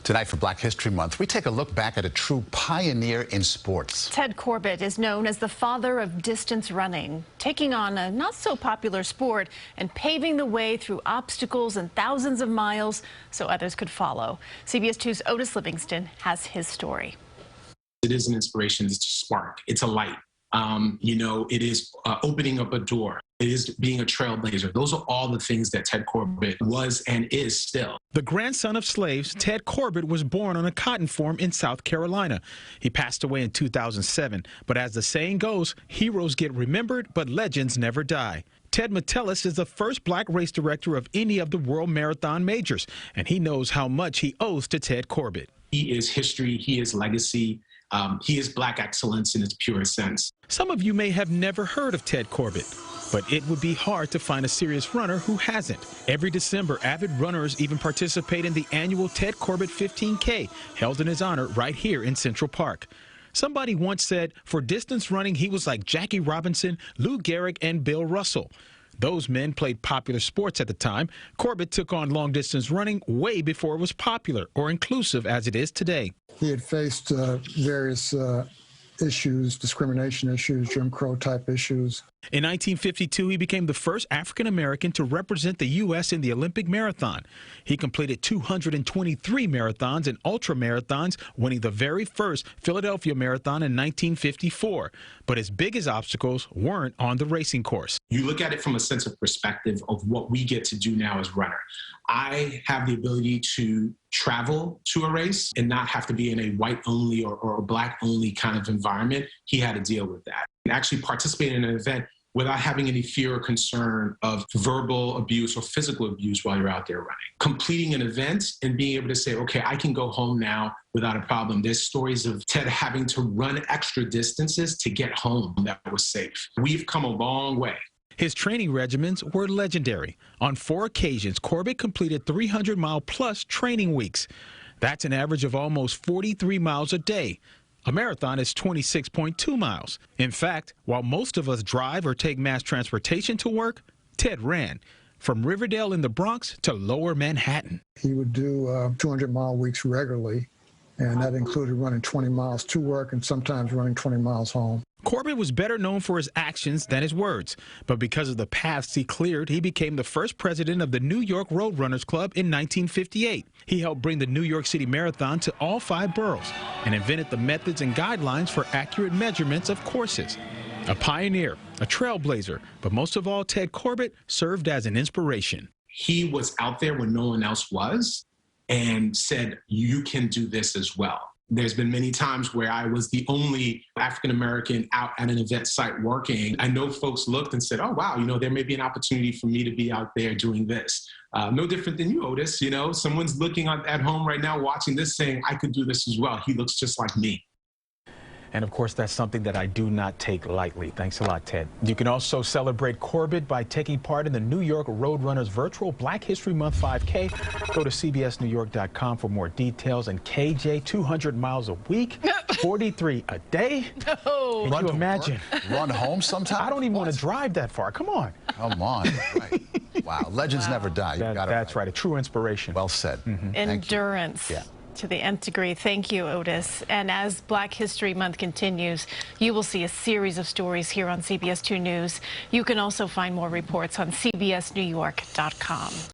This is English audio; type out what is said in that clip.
Tonight for Black History Month, we take a look back at a true pioneer in sports. Ted Corbitt is known as the father of distance running, taking on a not-so-popular sport and paving the way through obstacles and thousands of miles so others could follow. CBS 2's Otis Livingston has his story. It is an inspiration. It's a spark. It's a light. It is opening up a door. It is being a trailblazer. Those are all the things that Ted Corbitt was and is still. The grandson of slaves, Ted Corbitt was born on a cotton farm in South Carolina. He passed away in 2007. But as the saying goes, heroes get remembered, but legends never die. Ted Metellus is the first black race director of any of the World Marathon Majors, and he knows how much he owes to Ted Corbitt. He is history. He is legacy. He is black excellence in its purest sense. Some of you may have never heard of Ted Corbitt, but it would be hard to find a serious runner who hasn't. Every December, avid runners even participate in the annual Ted Corbitt 15K, held in his honor right here in Central Park. Somebody once said, for distance running, he was like Jackie Robinson, Lou Gehrig, and Bill Russell. Those men played popular sports at the time. Corbitt took on long-distance running way before it was popular or inclusive as it is today. He had faced various issues, discrimination issues, Jim Crow type issues. In 1952, he became the first African-American to represent the U.S. in the Olympic marathon. He completed 223 marathons and ultra-marathons, winning the very first Philadelphia Marathon in 1954. But his biggest obstacles weren't on the racing course. You look at it from a sense of perspective of what we get to do now as runner. I have the ability to travel to a race and not have to be in a white-only or black-only kind of environment. He had to deal with that. And actually participate in an event without having any fear or concern of verbal abuse or physical abuse while you're out there running. Completing an event and being able to say, okay, I can go home now without a problem. There's stories of Ted having to run extra distances to get home that was safe. We've come a long way. His training regimens were legendary. On 4 occasions, Corbitt completed 300-mile-plus training weeks. That's an average of almost 43 miles a day. A marathon is 26.2 miles. In fact, while most of us drive or take mass transportation to work, Ted ran from Riverdale in the Bronx to Lower Manhattan. He would do 200-mile weeks regularly, and that included running 20 miles to work and sometimes running 20 miles home. Corbitt was better known for his actions than his words, but because of the paths he cleared, he became the first president of the New York Road Runners Club in 1958. He helped bring the New York City Marathon to all 5 boroughs and invented the methods and guidelines for accurate measurements of courses. A pioneer, a trailblazer, but most of all, Ted Corbitt served as an inspiration. He was out there when no one else was and said, you can do this as well. There's been many times where I was the only African-American out at an event site working. I know folks looked and said, oh, wow, there may be an opportunity for me to be out there doing this. No different than you, Otis. Someone's looking at home right now watching this saying, I could do this as well. He looks just like me. And of course, that's something that I do not take lightly. Thanks a lot, Ted. You can also celebrate Corbitt by taking part in the New York Roadrunners virtual Black History Month 5K. Go to cbsnewyork.com for more details. And KJ, 200 miles a week, 43 a day. No. Can you imagine? Run home sometime? I don't even want to drive that far. Come on. Come on. Right. Wow. Legends never die. That's right. A true inspiration. Well said. Endurance. Yeah. To the nth degree. Thank you, Otis. And as Black History Month continues, you will see a series of stories here on CBS 2 News. You can also find more reports on cbsnewyork.com.